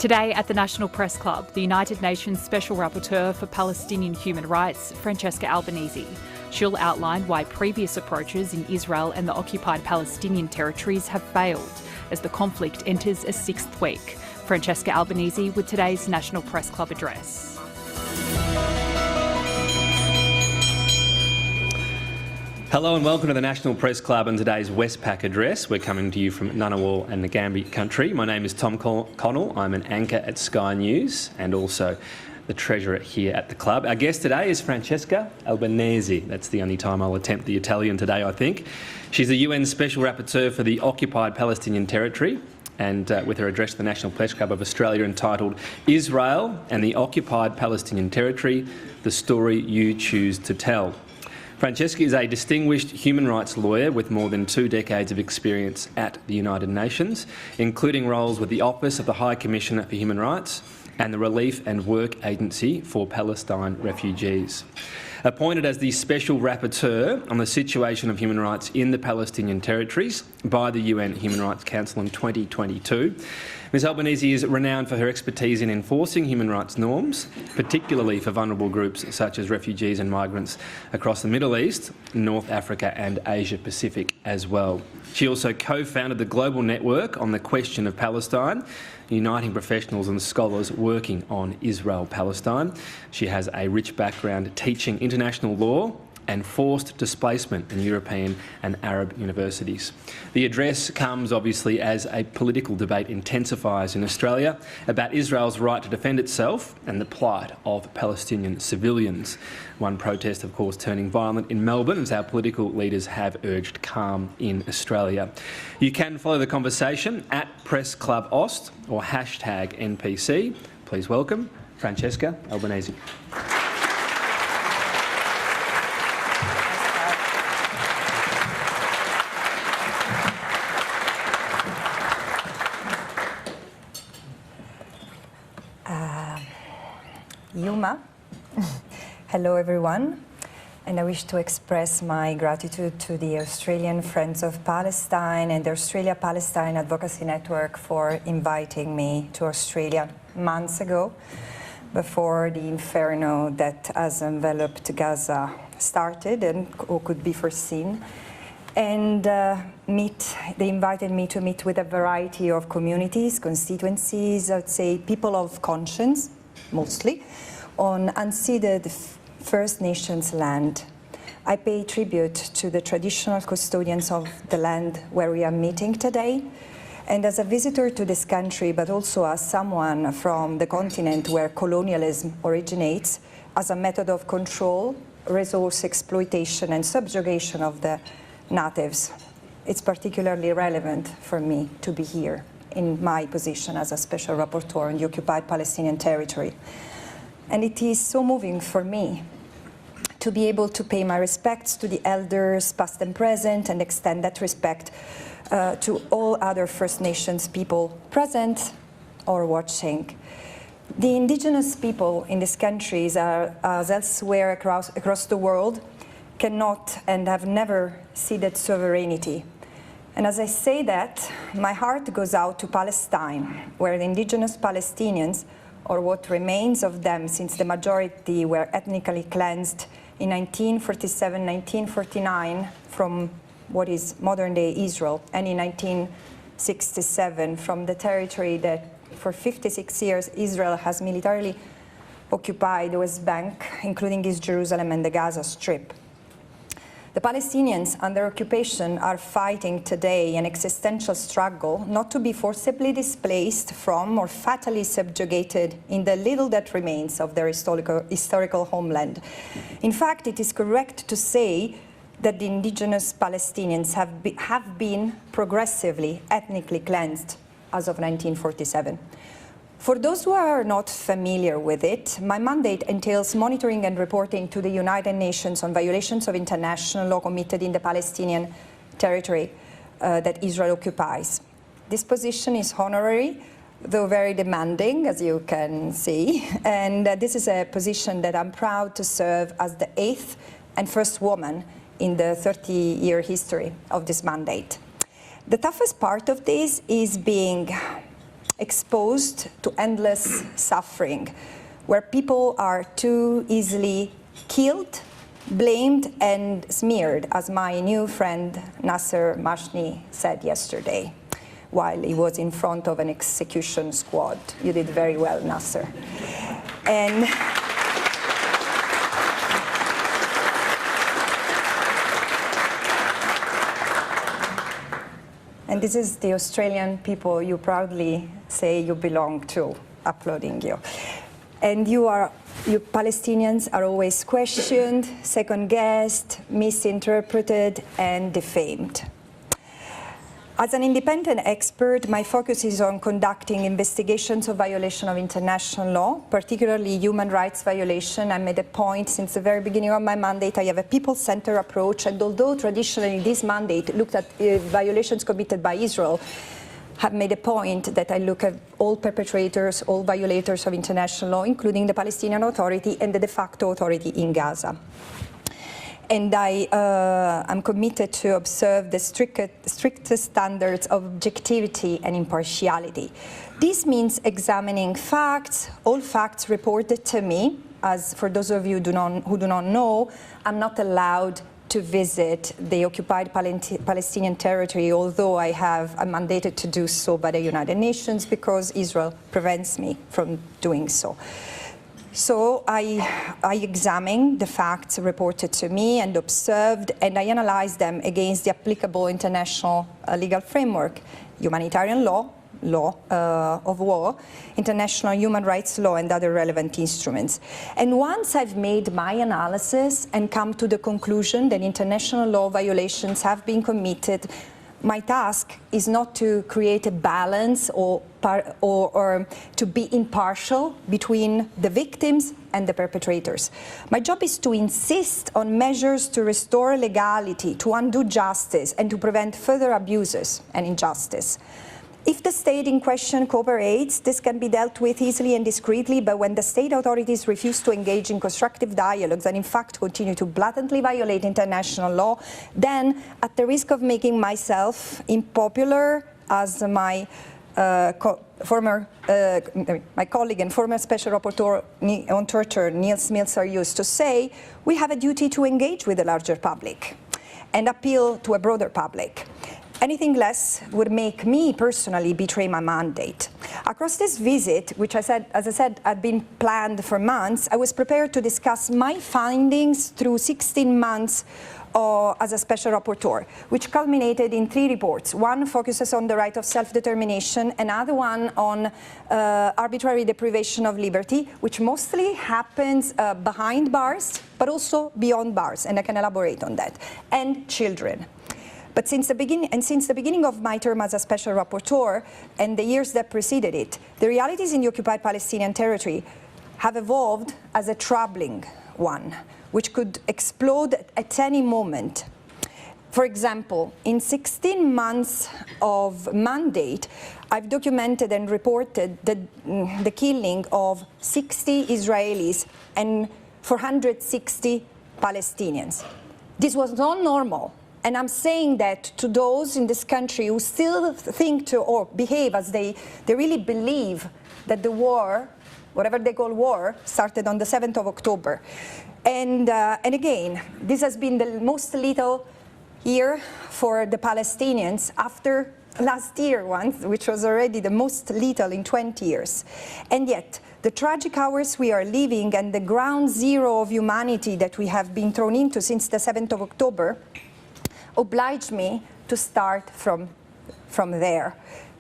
Today at the National Press Club, the United Nations Special Rapporteur for Palestinian Human Rights, Francesca Albanese. She'll outline why previous approaches in Israel and the occupied Palestinian territories have failed as the conflict enters a sixth week. Francesca Albanese with today's National Press Club address. Hello and welcome to the National Press Club and today's Westpac address. We're coming to you from Ngunnawal and Ngambri country. My name is Tom Connell. I'm an anchor at Sky News and also the treasurer here at the club. Our guest today is Francesca Albanese. That's the only time I'll attempt the Italian today, I think. She's the UN Special Rapporteur for the occupied Palestinian territory, and with her address to the National Press Club of Australia entitled Israel and the Occupied Palestinian Territory, the Story You Choose to Tell. Francesca is a distinguished human rights lawyer with more than 2 decades of experience at the United Nations, including roles with the Office of the High Commissioner for Human Rights and the Relief and Work Agency for Palestine Refugees. Appointed as the Special Rapporteur on the situation of human rights in the Palestinian territories by the UN Human Rights Council in 2022, Ms Albanese is renowned for her expertise in enforcing human rights norms, particularly for vulnerable groups such as refugees and migrants across the Middle East, North Africa and Asia Pacific as well. She also co-founded the Global Network on the Question of Palestine, uniting professionals and scholars working on Israel-Palestine. She has a rich background teaching international law and forced displacement in European and Arab universities. The address comes obviously as a political debate intensifies in Australia about Israel's right to defend itself and the plight of Palestinian civilians. One protest, of course, turning violent in Melbourne as our political leaders have urged calm in Australia. You can follow the conversation at Press Club Ost or hashtag NPC. Please welcome Francesca Albanese. Yuma. Hello everyone, and I wish to express my gratitude to the Australian Friends of Palestine and the Australia-Palestine Advocacy Network for inviting me to Australia months ago, before the inferno that has enveloped Gaza started and could be foreseen. And they invited me to meet with a variety of communities, constituencies, I would say people of conscience, mostly, on unceded First Nations land. I pay tribute to the traditional custodians of the land where we are meeting today. And as a visitor to this country, but also as someone from the continent where colonialism originates as a method of control, resource exploitation and subjugation of the natives, it's particularly relevant for me to be here in my position as a special rapporteur on the occupied Palestinian territory. And it is so moving for me to be able to pay my respects to the elders, past and present, and extend that respect to all other First Nations people present or watching. The indigenous people in these countries, as elsewhere across the world, cannot and have never ceded sovereignty. And as I say that, my heart goes out to Palestine, where the indigenous Palestinians, or what remains of them since the majority were ethnically cleansed in 1947, 1949 from what is modern-day Israel, and in 1967 from the territory that for 56 years Israel has militarily occupied the West Bank, including East Jerusalem and the Gaza Strip. The Palestinians under occupation are fighting today an existential struggle not to be forcibly displaced from or fatally subjugated in the little that remains of their historical homeland. In fact, it is correct to say that the indigenous Palestinians have been progressively ethnically cleansed as of 1947. For those who are not familiar with it, my mandate entails monitoring and reporting to the United Nations on violations of international law committed in the Palestinian territory that Israel occupies. This position is honorary, though very demanding, as you can see, and this is a position that I'm proud to serve as the 8th and first woman in the 30-year history of this mandate. The toughest part of this is being exposed to endless suffering, where people are too easily killed, blamed and smeared, as my new friend Nasser Mashni said yesterday while he was in front of an execution squad. You did very well, Nasser. And this is the Australian people you proudly say you belong to, applauding you. And you Palestinians are always questioned, second-guessed, misinterpreted, and defamed. As an independent expert, my focus is on conducting investigations of violation of international law, particularly human rights violation. I made a point since the very beginning of my mandate. I have a people-centered approach, and although traditionally this mandate looked at violations committed by Israel, have made a point that I look at all perpetrators, all violators of international law, including the Palestinian Authority and the de facto authority in Gaza. And I'm committed to observe the strictest standards of objectivity and impartiality. This means examining facts, all facts reported to me. As for those of you who do not know, I'm not allowed to visit the occupied Palestinian territory, although I'm mandated to do so by the United Nations because Israel prevents me from doing so. So I examined the facts reported to me and observed, and I analyzed them against the applicable international legal framework, humanitarian law, law of war, international human rights law, and other relevant instruments. And once I've made my analysis and come to the conclusion that international law violations have been committed, my task is not to create a balance or to be impartial between the victims and the perpetrators. My job is to insist on measures to restore legality, to undo justice, and to prevent further abuses and injustice. If the state in question cooperates, this can be dealt with easily and discreetly, but when the state authorities refuse to engage in constructive dialogues and in fact continue to blatantly violate international law, then at the risk of making myself unpopular, as my colleague and former Special Rapporteur on Torture, Niels Milzer, used to say, we have a duty to engage with the larger public and appeal to a broader public. Anything less would make me personally betray my mandate. Across this visit, which as I said, had been planned for months, I was prepared to discuss my findings through 16 months as a special rapporteur, which culminated in 3 reports. One focuses on the right of self-determination, another one on arbitrary deprivation of liberty, which mostly happens behind bars, but also beyond bars, and I can elaborate on that, and children. But since the beginning of my term as a special rapporteur and the years that preceded it, the realities in the occupied Palestinian territory have evolved as a troubling one, which could explode at any moment. For example, in 16 months of mandate, I've documented and reported the killing of 60 Israelis and 460 Palestinians. This was not normal. And I'm saying that to those in this country who still think or behave as they really believe that the war, whatever they call war, started on the 7th of October. And again, this has been the most lethal year for the Palestinians after last year which was already the most lethal in 20 years. And yet, the tragic hours we are living and the ground zero of humanity that we have been thrown into since the 7th of October obliged me to start from there.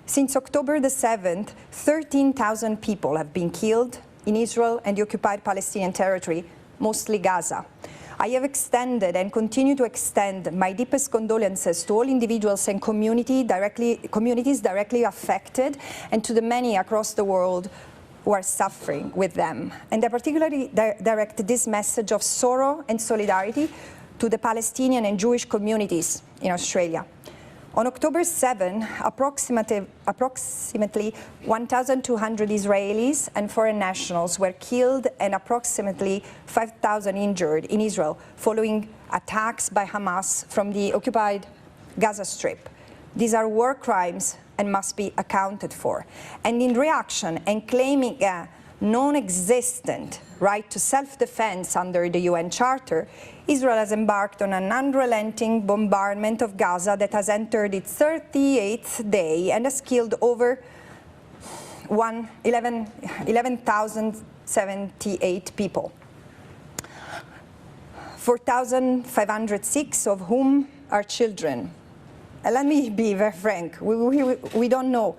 Since October the 7th, 13,000 people have been killed in Israel and the occupied Palestinian territory, mostly Gaza. I have extended and continue to extend my deepest condolences to all individuals and communities directly affected, and to the many across the world who are suffering with them. And I particularly direct this message of sorrow and solidarity to the Palestinian and Jewish communities in Australia. On October 7, approximately 1,200 Israelis and foreign nationals were killed and approximately 5,000 injured in Israel following attacks by Hamas from the occupied Gaza Strip. These are war crimes and must be accounted for. And in reaction, and claiming a non-existent right to self-defense under the UN Charter, Israel has embarked on an unrelenting bombardment of Gaza that has entered its 38th day and has killed over 11,078 people, 4,506 of whom are children. And let me be very frank, we don't know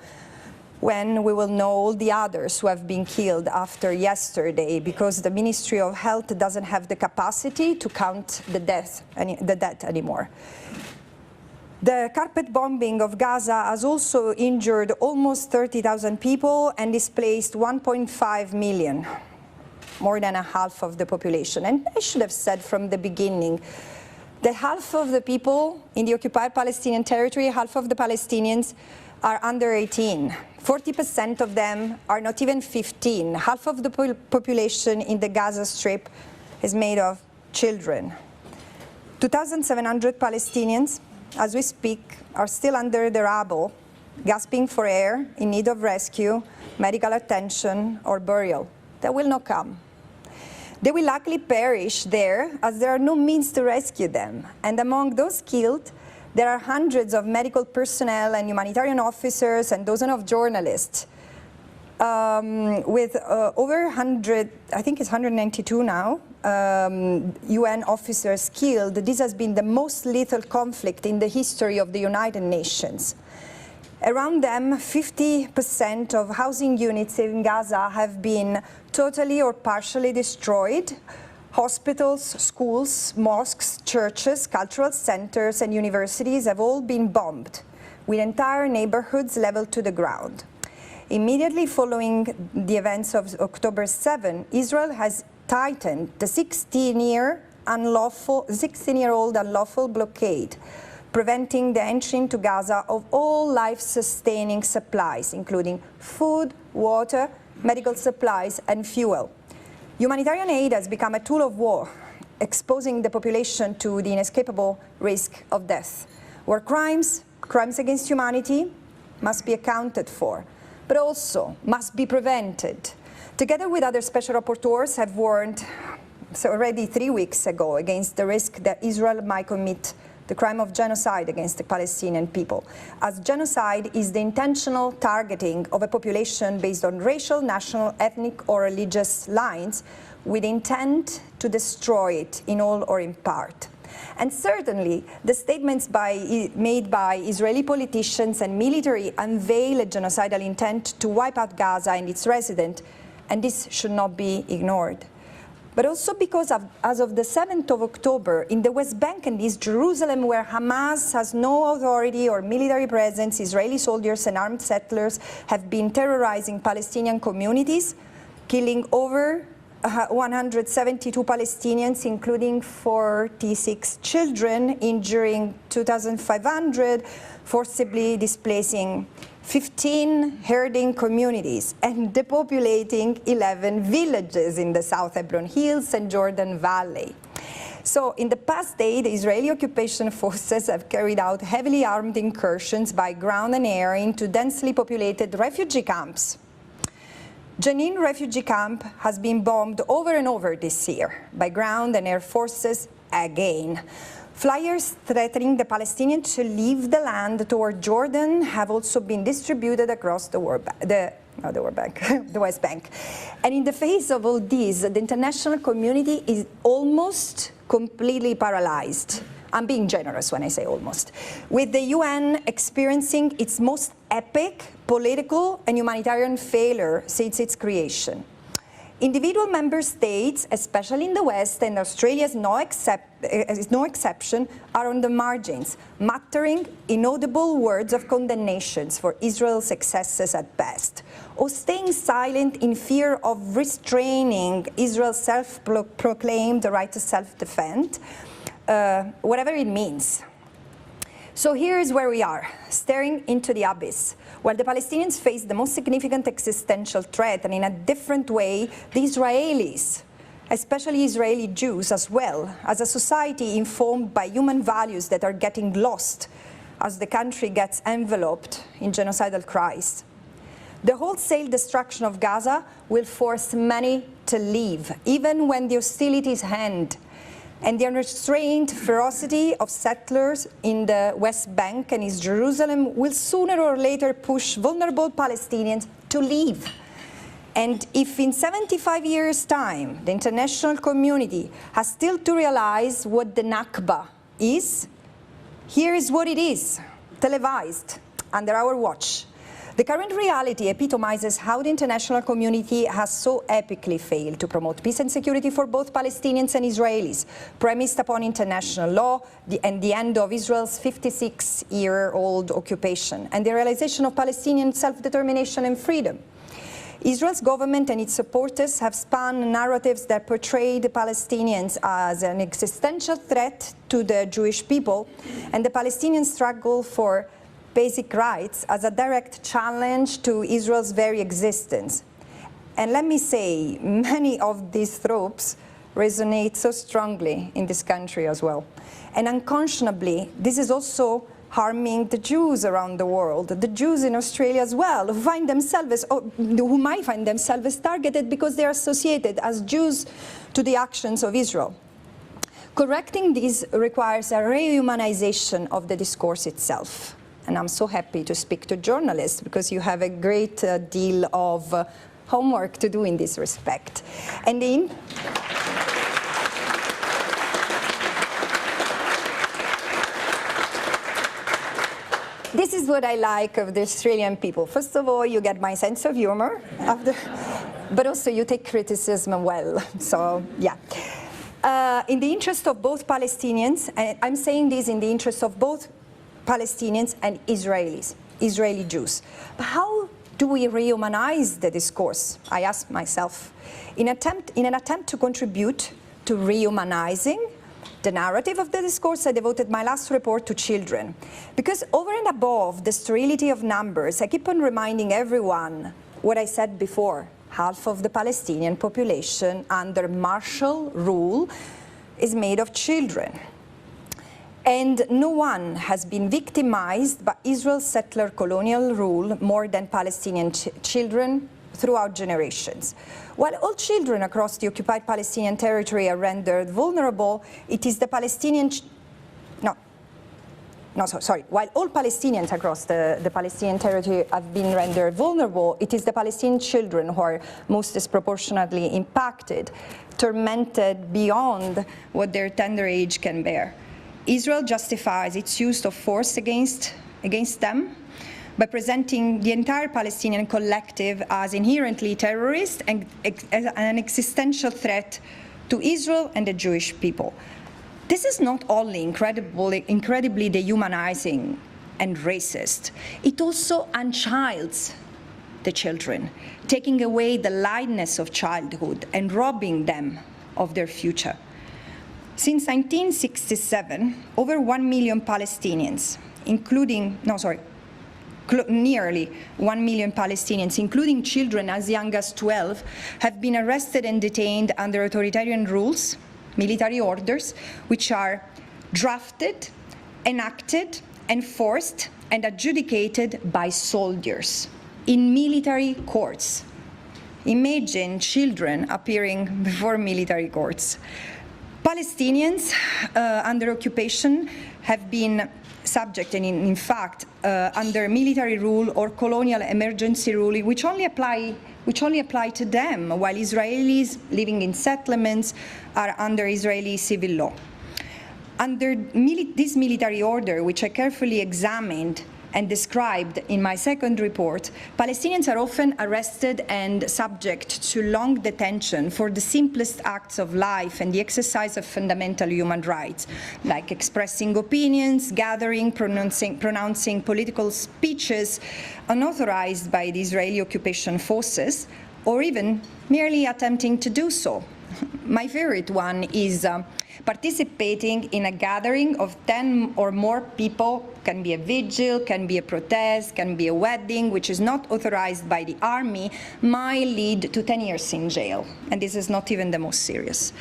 when we will know all the others who have been killed after yesterday, because the Ministry of Health doesn't have the capacity to count the death anymore. The carpet bombing of Gaza has also injured almost 30,000 people and displaced 1.5 million, more than a half of the population. And I should have said from the beginning that half of the people in the occupied Palestinian territory, half of the Palestinians are under 18. 40% of them are not even 15. Half of the population in the Gaza Strip is made of children. 2,700 Palestinians, as we speak, are still under the rubble, gasping for air, in need of rescue, medical attention, or burial. That will not come. They will likely perish there, as there are no means to rescue them. And among those killed, there are hundreds of medical personnel and humanitarian officers and dozens of journalists. With over 100, I think it's 192 now, UN officers killed. This has been the most lethal conflict in the history of the United Nations. Around them, 50% of housing units in Gaza have been totally or partially destroyed. Hospitals, schools, mosques, churches, cultural centers, and universities have all been bombed, with entire neighborhoods leveled to the ground. Immediately following the events of October 7, Israel has tightened the 16-year-old unlawful blockade, preventing the entry into Gaza of all life-sustaining supplies, including food, water, medical supplies, and fuel. Humanitarian aid has become a tool of war, exposing the population to the inescapable risk of death. War crimes, crimes against humanity, must be accounted for, but also must be prevented. Together with other special rapporteurs have warned already 3 weeks ago against the risk that Israel might commit the crime of genocide against the Palestinian people, as genocide is the intentional targeting of a population based on racial, national, ethnic, or religious lines with intent to destroy it in all or in part. And certainly, the statements made by Israeli politicians and military unveil a genocidal intent to wipe out Gaza and its residents, and this should not be ignored. But also because as of the 7th of October, in the West Bank and East Jerusalem, where Hamas has no authority or military presence, Israeli soldiers and armed settlers have been terrorizing Palestinian communities, killing over 172 Palestinians, including 46 children, injuring 2,500, forcibly displacing 15 herding communities, and depopulating 11 villages in the South Hebron Hills and Jordan Valley. So in the past day, the Israeli occupation forces have carried out heavily armed incursions by ground and air into densely populated refugee camps. Jenin refugee camp has been bombed over and over this year by ground and air forces again. Flyers threatening the Palestinians to leave the land toward Jordan have also been distributed across the West Bank. And in the face of all this, the international community is almost completely paralyzed. I'm being generous when I say almost. With the UN experiencing its most epic political and humanitarian failure since its creation. Individual member states, especially in the West, and Australia is no exception, are on the margins, muttering inaudible words of condemnations for Israel's excesses at best, or staying silent in fear of restraining Israel's self-proclaimed right to self-defend, whatever it means. So here's where we are, staring into the abyss. While the Palestinians face the most significant existential threat, and in a different way, the Israelis, especially Israeli Jews as well, as a society informed by human values that are getting lost as the country gets enveloped in genocidal crisis. The wholesale destruction of Gaza will force many to leave, even when the hostilities end. And the unrestrained ferocity of settlers in the West Bank and East Jerusalem will sooner or later push vulnerable Palestinians to leave. And if in 75 years' time the international community has still to realize what the Nakba is, here is what it is, televised, under our watch. The current reality epitomizes how the international community has so epically failed to promote peace and security for both Palestinians and Israelis, premised upon international law and the end of Israel's 56-year-old occupation, and the realization of Palestinian self-determination and freedom. Israel's government and its supporters have spun narratives that portray the Palestinians as an existential threat to the Jewish people and the Palestinian struggle for basic rights as a direct challenge to Israel's very existence. And let me say, many of these tropes resonate so strongly in this country as well. And unconscionably, this is also harming the Jews around the world, the Jews in Australia as well, who might find themselves targeted because they are associated as Jews to the actions of Israel. Correcting this requires a rehumanization of the discourse itself. And I'm so happy to speak to journalists because you have a great deal of homework to do in this respect. And this is what I like of the Australian people. First of all, you get my sense of humor, but also you take criticism well. So, yeah. In the interest of both Palestinians, and I'm saying this in the interest of both Palestinians and Israelis, Israeli Jews. But how do we rehumanize the discourse? I ask myself. In an attempt to contribute to rehumanizing the narrative of the discourse, I devoted my last report to children. Because over and above the sterility of numbers, I keep on reminding everyone what I said before. Half of the Palestinian population under martial rule is made of children. And no one has been victimized by Israel's settler colonial rule more than Palestinian children throughout generations. While all children across the occupied Palestinian territory are rendered vulnerable, it is the Palestinian... While all Palestinians across the Palestinian territory have been rendered vulnerable, it is the Palestinian children who are most disproportionately impacted, tormented beyond what their tender age can bear. Israel justifies its use of force against them by presenting the entire Palestinian collective as inherently terrorist and as an existential threat to Israel and the Jewish people. This is not only incredibly dehumanizing and racist, it also unchilds the children, taking away the lightness of childhood and robbing them of their future. Since 1967, over 1 million Palestinians, nearly 1 million Palestinians, including children as young as 12, have been arrested and detained under authoritarian rules, military orders, which are drafted, enacted, enforced, and adjudicated by soldiers in military courts. Imagine children appearing before military courts. Palestinians under occupation have been subject and in fact under military rule or colonial emergency rule, which only apply to them, while Israelis living in settlements are under Israeli civil law. Under this military order, which I carefully examined and described in my second report, Palestinians are often arrested and subject to long detention for the simplest acts of life and the exercise of fundamental human rights, like expressing opinions, gathering, pronouncing political speeches unauthorized by the Israeli occupation forces, or even merely attempting to do so. My favorite one is participating in a gathering of 10 or more people, can be a vigil, can be a protest, can be a wedding, which is not authorized by the army, might lead to 10 years in jail. And this is not even the most serious.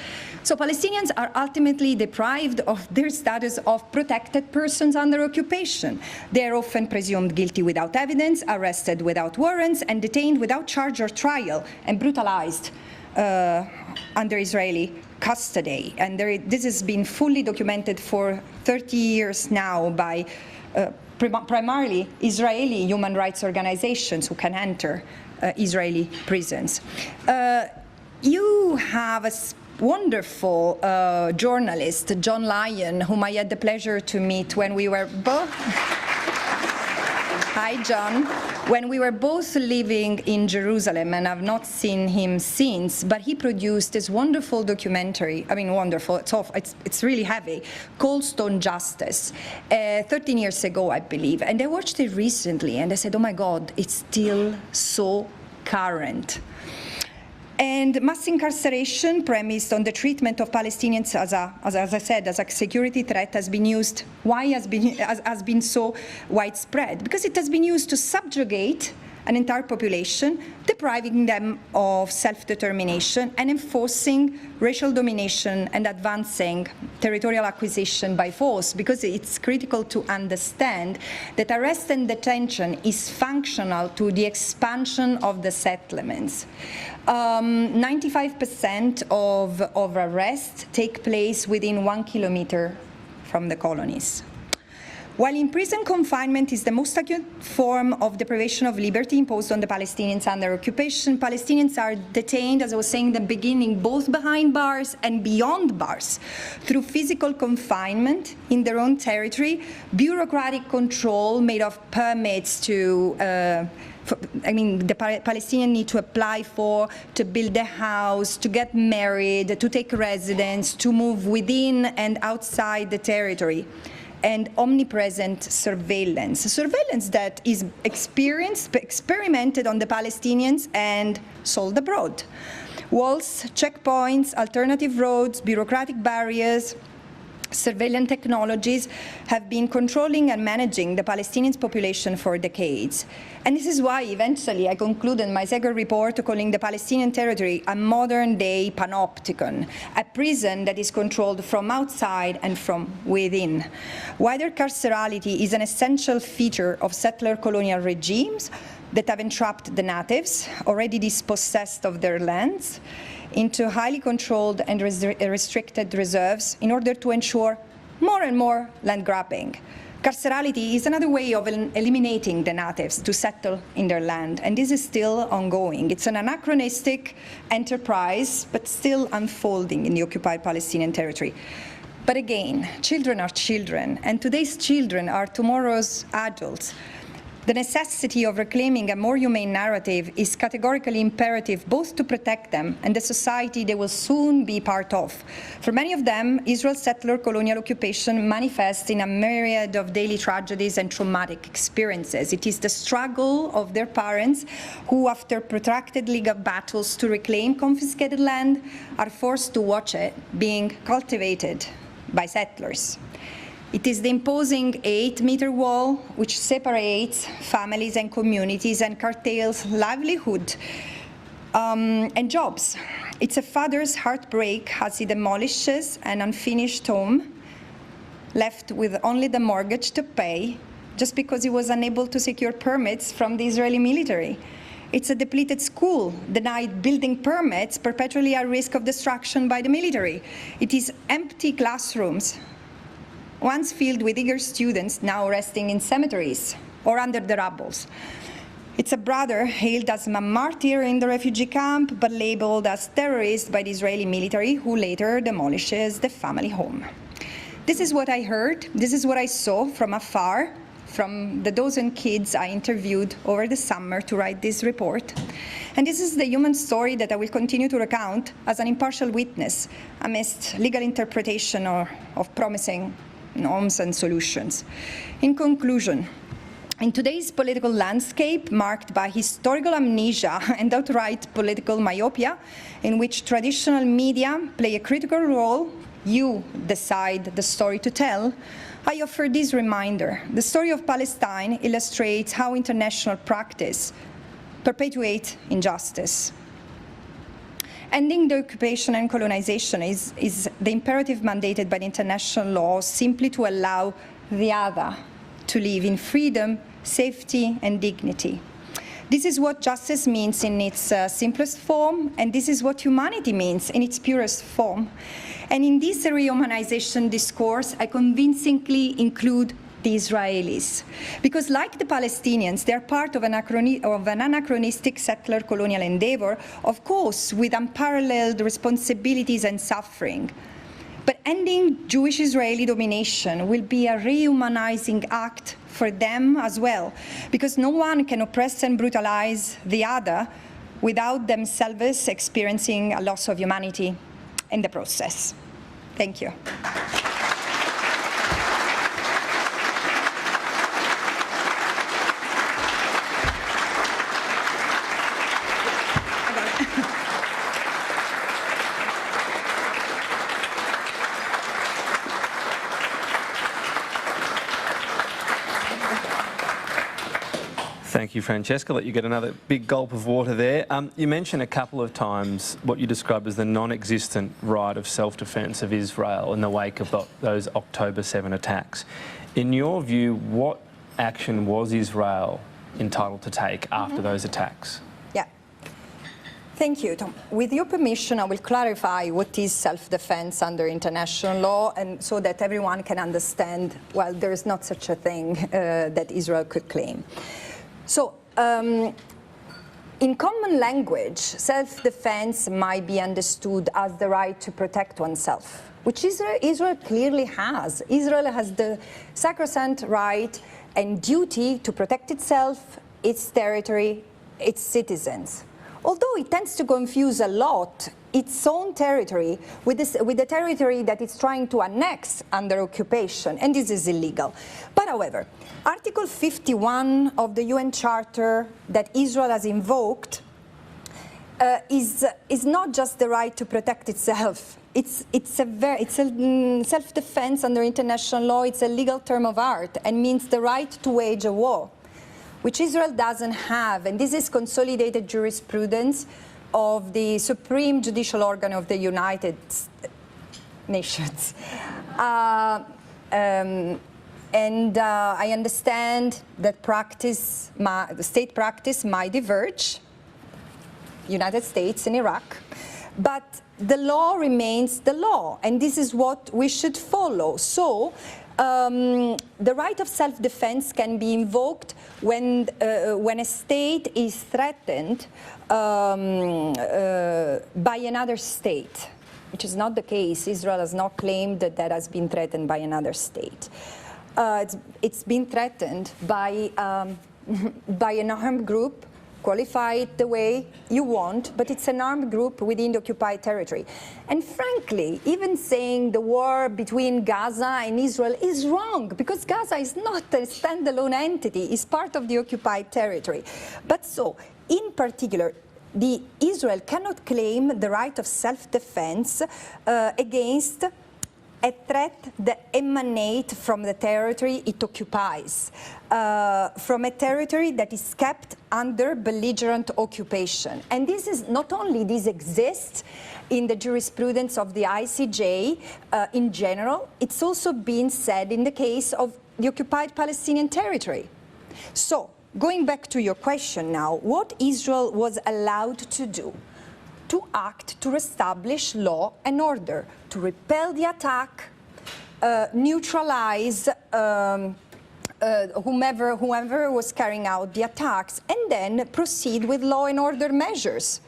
So Palestinians are ultimately deprived of their status of protected persons under occupation. They are often presumed guilty without evidence, arrested without warrants, and detained without charge or trial, and brutalized under Israeli custody. And this has been fully documented for 30 years now by primarily Israeli human rights organizations who can enter Israeli prisons. You have a wonderful journalist, John Lyon, whom I had the pleasure to meet when we were both... Hi, John. When we were both living in Jerusalem, and I've not seen him since, but he produced this wonderful documentary, I mean wonderful, it's really heavy, called Stone Justice, 13 years ago, I believe. And I watched it recently, and I said, oh my God, it's still so current. And mass incarceration premised on the treatment of Palestinians as I said, as a security threat has been used. Why has been so widespread? Because it has been used to subjugate an entire population, depriving them of self-determination and enforcing racial domination and advancing territorial acquisition by force, because it's critical to understand that arrest and detention is functional to the expansion of the settlements. 95% of arrests take place within 1 kilometer from the colonies. While in prison confinement is the most acute form of deprivation of liberty imposed on the Palestinians under occupation, Palestinians are detained, as I was saying in the beginning, both behind bars and beyond bars, through physical confinement in their own territory, bureaucratic control made of permits to the Palestinians need to apply for, to build a house, to get married, to take residence, to move within and outside the territory, and omnipresent surveillance. Surveillance that is experimented on the Palestinians and sold abroad. Walls, checkpoints, alternative roads, bureaucratic barriers, surveillance technologies have been controlling and managing the Palestinian population for decades. And this is why eventually I concluded my second report calling the Palestinian territory a modern-day panopticon, a prison that is controlled from outside and from within. Wider carcerality is an essential feature of settler colonial regimes that have entrapped the natives, already dispossessed of their lands, into highly controlled and restricted reserves in order to ensure more and more land grabbing. Carcerality is another way of eliminating the natives to settle in their land, and this is still ongoing. It's an anachronistic enterprise, but still unfolding in the occupied Palestinian territory. But again, children are children, and today's children are tomorrow's adults. The necessity of reclaiming a more humane narrative is categorically imperative both to protect them and the society they will soon be part of. For many of them, Israel's settler colonial occupation manifests in a myriad of daily tragedies and traumatic experiences. It is the struggle of their parents who, after protracted legal battles to reclaim confiscated land, are forced to watch it being cultivated by settlers. It is the imposing 8-meter wall which separates families and communities and curtails livelihood and jobs. It's a father's heartbreak as he demolishes an unfinished home, left with only the mortgage to pay, just because he was unable to secure permits from the Israeli military. It's a depleted school, denied building permits, perpetually at risk of destruction by the military. It is empty classrooms, once filled with eager students, now resting in cemeteries or under the rubble. It's a brother hailed as a martyr in the refugee camp, but labeled as terrorist by the Israeli military, who later demolishes the family home. This is what I heard. This is what I saw from afar, from the dozen kids I interviewed over the summer to write this report. And this is the human story that I will continue to recount as an impartial witness amidst legal interpretation of promising norms and solutions. In conclusion, in today's political landscape marked by historical amnesia and outright political myopia, in which traditional media play a critical role, you decide the story to tell, I offer this reminder. The story of Palestine illustrates how international practice perpetuates injustice. ending the occupation and colonization is the imperative mandated by the international law simply to allow the other to live in freedom, safety, and dignity. This is what justice means in its simplest form, and this is what humanity means in its purest form. And in this rehumanization discourse, I convincingly include the Israelis, because like the Palestinians, they're part of an anachronistic settler colonial endeavor, of course, with unparalleled responsibilities and suffering. But ending Jewish-Israeli domination will be a rehumanizing act for them as well, because no one can oppress and brutalize the other without themselves experiencing a loss of humanity in the process. Thank you. Thank you, Francesca. Let you get another big gulp of water there. You mentioned a couple of times what you described as the non-existent right of self-defence of Israel in the wake of those October 7 attacks. In your view, what action was Israel entitled to take after those attacks? Yeah. Thank you, Tom. With your permission, I will clarify what is self-defense under international law, and so that everyone can understand, well, there is not such a thing that Israel could claim. So, in common language, self-defense might be understood as the right to protect oneself, which Israel clearly has. Israel has the sacrosanct right and duty to protect itself, its territory, its citizens. Although it tends to confuse a lot its own territory with the territory that it's trying to annex under occupation, and this is illegal. But however, Article 51 of the UN Charter that Israel has invoked is not just the right to protect itself. It's a self-defense under international law. It's a legal term of art and means the right to wage a war, which Israel doesn't have, and this is consolidated jurisprudence of the supreme judicial organ of the United Nations. I understand that the state practice might diverge, United States and Iraq, but the law remains the law, and this is what we should follow. So, the right of self-defense can be invoked when a state is threatened by another state, which is not the case. Israel has not claimed that that has been threatened by another state. It's been threatened by an armed group. Qualify it the way you want, but it's an armed group within the occupied territory. And frankly, even saying the war between Gaza and Israel is wrong, because Gaza is not a standalone entity, it's part of the occupied territory. But so, in particular, Israel cannot claim the right of self-defense against a threat that emanates from the territory it occupies, from a territory that is kept under belligerent occupation. And this is not only this exists in the jurisprudence of the ICJ in general, it's also been said in the case of the occupied Palestinian territory. So, going back to your question now, what Israel was allowed to do? To act to reestablish law and order, to repel the attack, neutralize whomever was carrying out the attacks, and then proceed with law and order measures,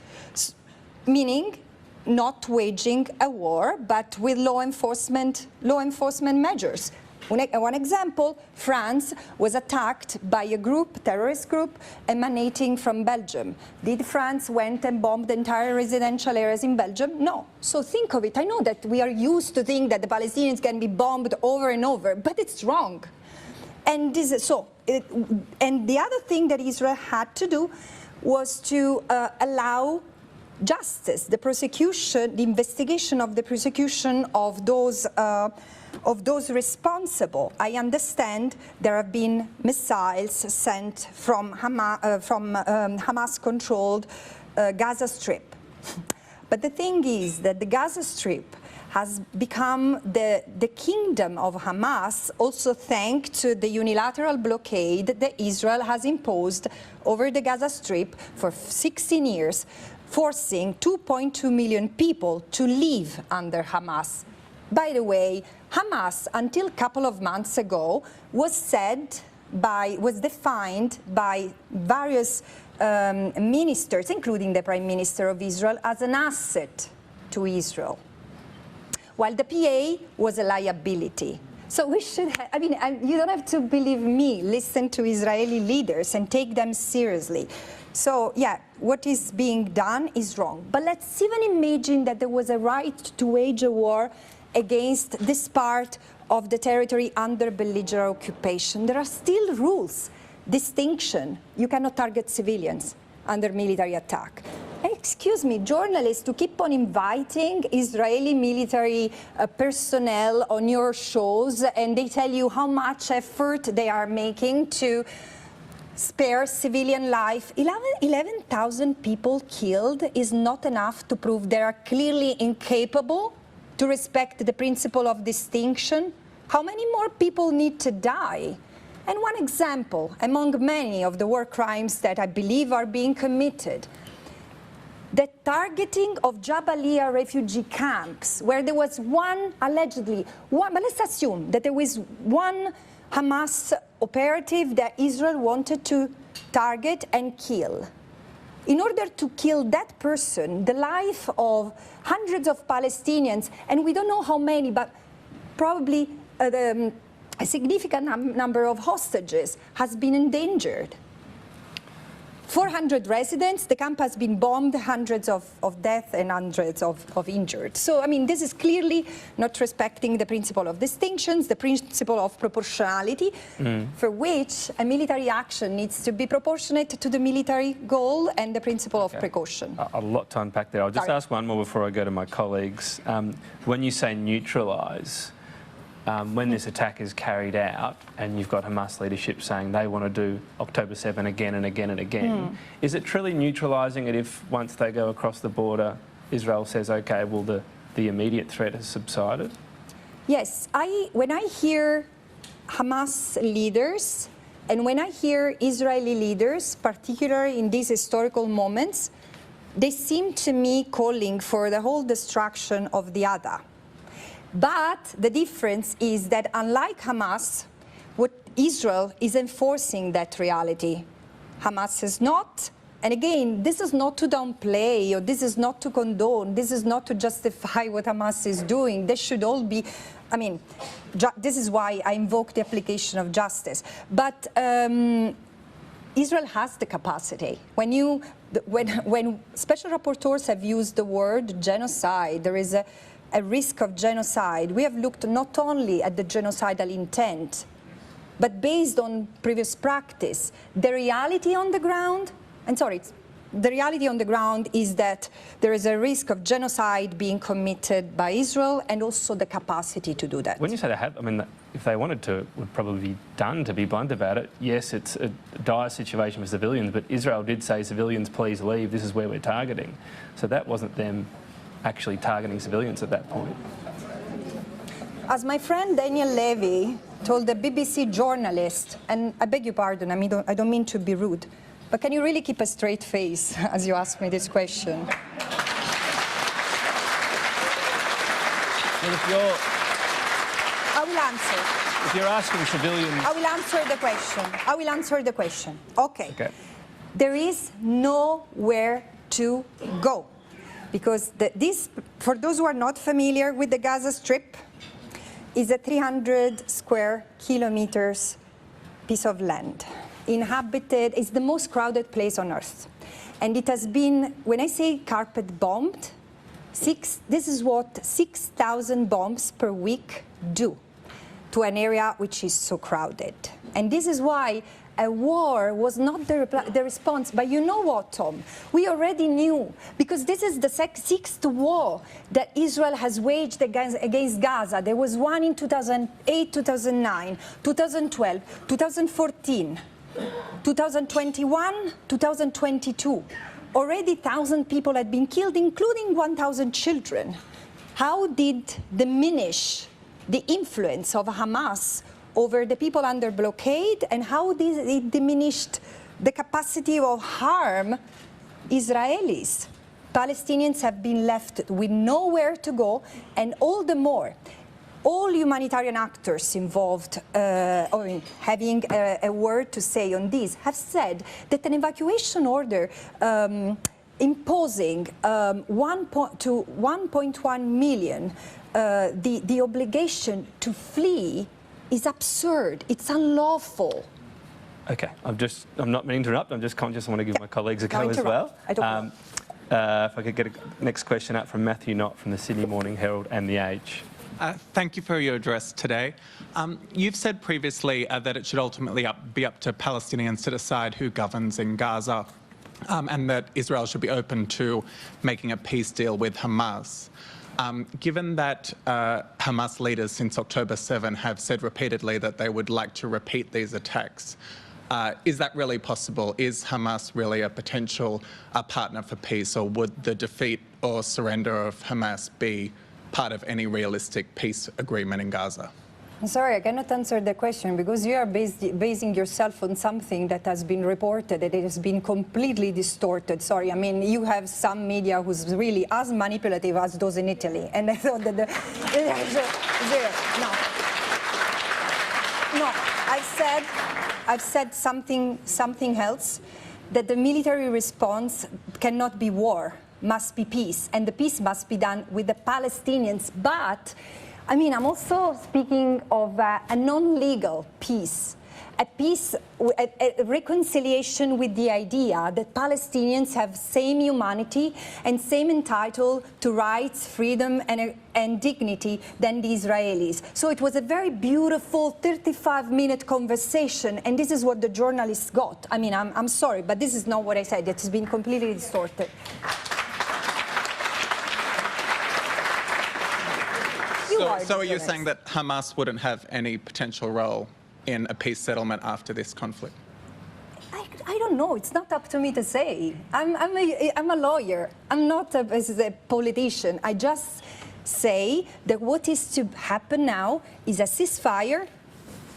meaning not waging a war, but with law enforcement measures. One example, France was attacked by a terrorist group emanating from Belgium. Did France went and bombed entire residential areas in Belgium? No. So think of it. I know that we are used to think that the Palestinians can be bombed over and over, but it's wrong. And and the other thing that Israel had to do was to allow justice, the investigation of the prosecution of those responsible. I understand there have been missiles sent from Hamas-controlled Gaza Strip. But the thing is that the Gaza Strip has become the kingdom of Hamas, also thanks to the unilateral blockade that Israel has imposed over the Gaza Strip for 16 years, forcing 2.2 million people to live under Hamas. By the way, Hamas, until a couple of months ago, was defined by various ministers, including the Prime Minister of Israel, as an asset to Israel, while the PA was a liability. So we should, you don't have to believe me, listen to Israeli leaders and take them seriously. So yeah, what is being done is wrong. But let's even imagine that there was a right to wage a war against this part of the territory under belligerent occupation. There are still rules, distinction. You cannot target civilians under military attack. Excuse me, journalists to keep on inviting Israeli military personnel on your shows, and they tell you how much effort they are making to spare civilian life. 11,000 people killed is not enough to prove they are clearly incapable to respect the principle of distinction. How many more people need to die? And one example among many of the war crimes that I believe are being committed: the targeting of Jabalia refugee camps, where there was allegedly one, but let's assume that there was one Hamas operative that Israel wanted to target and kill. In order to kill that person, the life of hundreds of Palestinians, and we don't know how many, but probably a significant number of hostages has been endangered. 400 residents, the camp has been bombed, hundreds of deaths and hundreds of injured. So, I mean, this is clearly not respecting the principle of distinctions, the principle of proportionality, for which a military action needs to be proportionate to the military goal and the principle of precaution. A lot to unpack there. I'll just ask one more before I go to my colleagues. When you say neutralise, when this attack is carried out and you've got Hamas leadership saying they want to do October 7 again and again and again, is it truly neutralising it if once they go across the border, Israel says, OK, well, the immediate threat has subsided? Yes. When I hear Hamas leaders and when I hear Israeli leaders, particularly in these historical moments, they seem to me calling for the whole destruction of the other. But the difference is that unlike Hamas, what Israel is enforcing that reality. Hamas is not. And again, this is not to downplay, or this is not to condone, this is not to justify what Hamas is doing. This should all be, I mean, this is why I invoke the application of justice. But Israel has the capacity. When special rapporteurs have used the word genocide, there is a risk of genocide. We have looked not only at the genocidal intent, but based on previous practice, the reality on the ground, the reality on the ground is that there is a risk of genocide being committed by Israel and also the capacity to do that. When you say they have, I mean, if they wanted to, it would probably be done, to be blunt about it. Yes, it's a dire situation for civilians, but Israel did say, civilians, please leave, this is where we're targeting. So that wasn't them actually targeting civilians at that point. As my friend Daniel Levy told the BBC journalist, and I beg your pardon, I don't mean to be rude, but can you really keep a straight face as you ask me this question? Well, if you're... I will answer. If you're asking civilians... I will answer the question. I will answer the question. Okay. There is nowhere to go. Because for those who are not familiar with the Gaza Strip, is a 300 square kilometers piece of land. Inhabited, it's the most crowded place on earth. And it has been, when I say carpet bombed, this is what 6,000 bombs per week do to an area which is so crowded. And this is why a war was not the response. But you know what, Tom? We already knew, because this is the sixth war that Israel has waged against Gaza. There was one in 2008, 2009, 2012, 2014, 2021, 2022. already 1,000 people had been killed, including 1,000 children. How did diminish the influence of Hamas over the people under blockade, and how did it diminished the capacity of harm Israelis? Palestinians have been left with nowhere to go, and all the more, all humanitarian actors involved, having a word to say on this, have said that an evacuation order imposing to 1.1 million the obligation to flee is absurd. It's unlawful. Okay, I'm not meaning to interrupt. I'm just conscious I want to give my colleagues a go as well. I don't if I could get a next question out from Matthew Knott from the Sydney Morning Herald and The Age. Thank you for your address today. You've said previously that it should ultimately be up to Palestinians to decide who governs in Gaza, and that Israel should be open to making a peace deal with Hamas. Given that Hamas leaders since October 7 have said repeatedly that they would like to repeat these attacks, is that really possible? Is Hamas really a potential partner for peace, or would the defeat or surrender of Hamas be part of any realistic peace agreement in Gaza? I'm sorry, I cannot answer the question because you are basing yourself on something that has been reported, that it has been completely distorted. Sorry, I mean, you have some media who's really as manipulative as those in Italy, and I thought that no, I've said something else, that the military response cannot be war, must be peace, and the peace must be done with the Palestinians. But I mean, I'm also speaking of a non-legal peace, a peace, a reconciliation with the idea that Palestinians have same humanity and same entitled to rights, freedom, and dignity than the Israelis. So it was a very beautiful 35-minute conversation, and this is what the journalists got. I mean, I'm sorry, but this is not what I said. It's been completely distorted. So are you saying that Hamas wouldn't have any potential role in a peace settlement after this conflict? I don't know. It's not up to me to say. I'm a lawyer. I'm not a politician. I just say that what is to happen now is a ceasefire,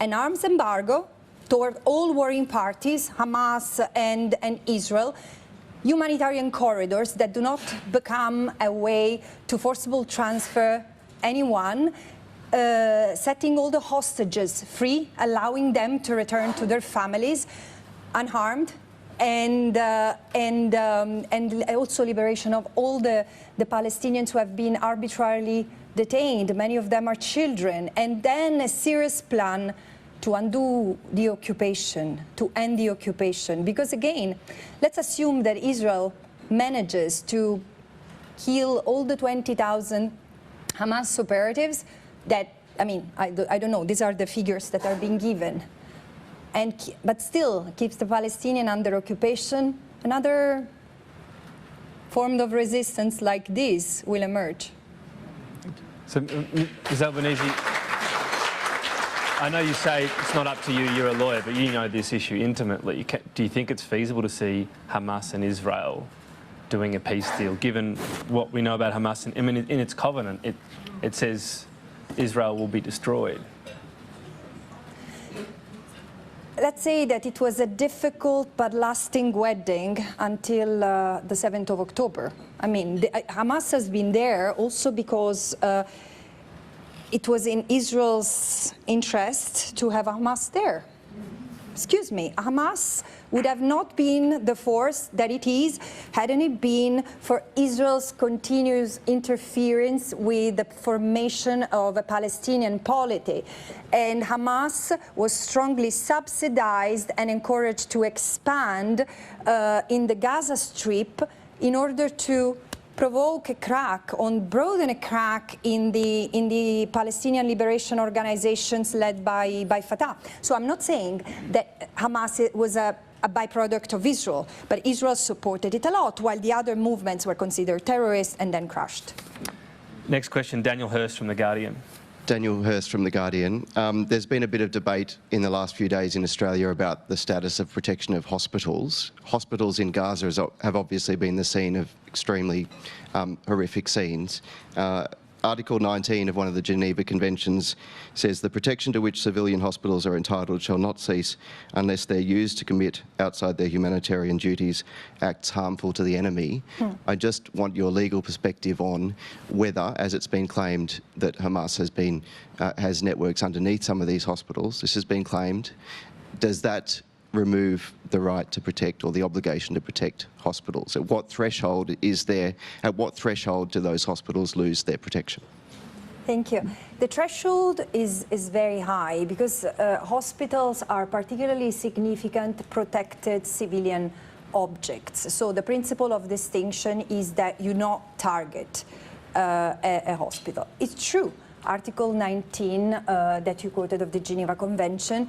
an arms embargo toward all warring parties, Hamas and Israel, humanitarian corridors that do not become a way to forcible transfer anyone, setting all the hostages free, allowing them to return to their families unharmed, and also liberation of all the Palestinians who have been arbitrarily detained. Many of them are children, and then a serious plan to undo the occupation, to end the occupation. Because again, let's assume that Israel manages to kill all the 20,000 Hamas operatives that, I mean, I don't know, these are the figures that are being given. But still keeps the Palestinian under occupation. Another form of resistance like this will emerge. So, Ms. Albanese, I know you say it's not up to you, you're a lawyer, but you know this issue intimately. Do you think it's feasible to see Hamas and Israel doing a peace deal, given what we know about Hamas? I mean, in its covenant, it says Israel will be destroyed. Let's say that it was a difficult but lasting wedding until the 7th of October. I mean, Hamas has been there also because it was in Israel's interest to have Hamas there. Excuse me, Hamas would have not been the force that it is hadn't it been for Israel's continuous interference with the formation of a Palestinian polity. And Hamas was strongly subsidized and encouraged to expand in the Gaza Strip in order to provoke a crack, broaden a crack in the Palestinian liberation organizations led by Fatah. So I'm not saying that Hamas was a byproduct of Israel, but Israel supported it a lot, while the other movements were considered terrorist and then crushed. Next question, Daniel Hurst from The Guardian. Daniel Hurst from The Guardian. There's been a bit of debate in the last few days in Australia about the status of protection of hospitals. Hospitals in Gaza have obviously been the scene of extremely horrific scenes. Article 19 of one of the Geneva Conventions says the protection to which civilian hospitals are entitled shall not cease unless they're used to commit outside their humanitarian duties acts harmful to the enemy. I just want your legal perspective on whether, as it's been claimed, that Hamas has networks underneath some of these hospitals. This has been claimed. Does that remove the right to protect or the obligation to protect hospitals? At what threshold is there, at what threshold do those hospitals lose their protection? Thank you. The threshold is very high because hospitals are particularly significant protected civilian objects. So the principle of distinction is that you not target a hospital. It's true. Article 19 that you quoted of the Geneva Convention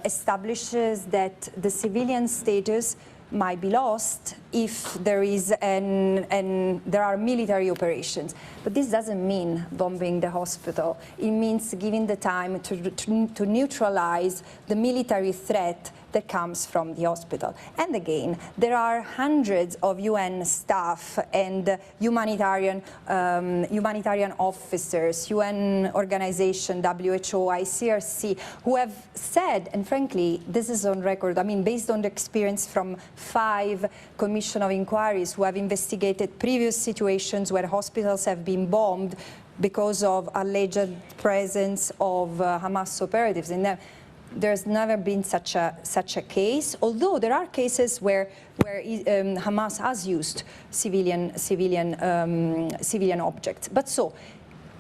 establishes that the civilian status might be lost if there is there are military operations. But this doesn't mean bombing the hospital. It means giving the time to neutralize the military threat that comes from the hospital. And again, there are hundreds of UN staff and humanitarian officers, UN organization, WHO, ICRC, who have said, and frankly, this is on record, I mean, based on the experience from 5 commission of inquiries who have investigated previous situations where hospitals have been bombed because of alleged presence of Hamas operatives in them. There's never been such a case, although there are cases where Hamas has used civilian objects. But so,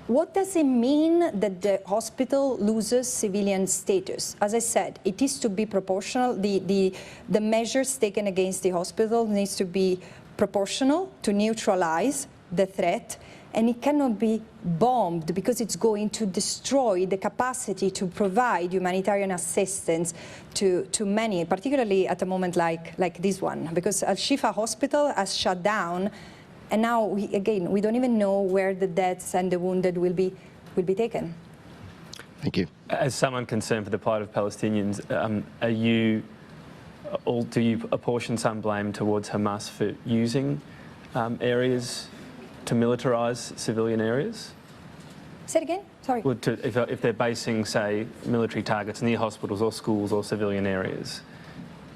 what does it mean that the hospital loses civilian status? As I said, it is to be proportional. The measures taken against the hospital needs to be proportional to neutralize the threat, and it cannot be bombed because it's going to destroy the capacity to provide humanitarian assistance to many, particularly at a moment like this one, because Al-Shifa Hospital has shut down, and now we don't even know where the deaths and the wounded will be taken. Thank you. As someone concerned for the plight of Palestinians, do you apportion some blame towards Hamas for using areas to militarise civilian areas? Say it again? Sorry. Well, if they're basing, say, military targets near hospitals or schools or civilian areas,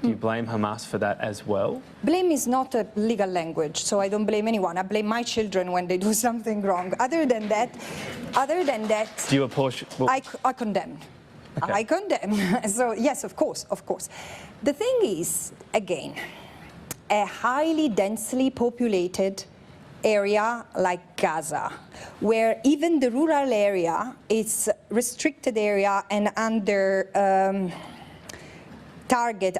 do you blame Hamas for that as well? Blame is not a legal language, so I don't blame anyone. I blame my children when they do something wrong. Other than that, do you apportion? Well, I condemn. Okay. I condemn. So yes, of course. The thing is, again, a highly densely populated area like Gaza, where even the rural area is restricted area and under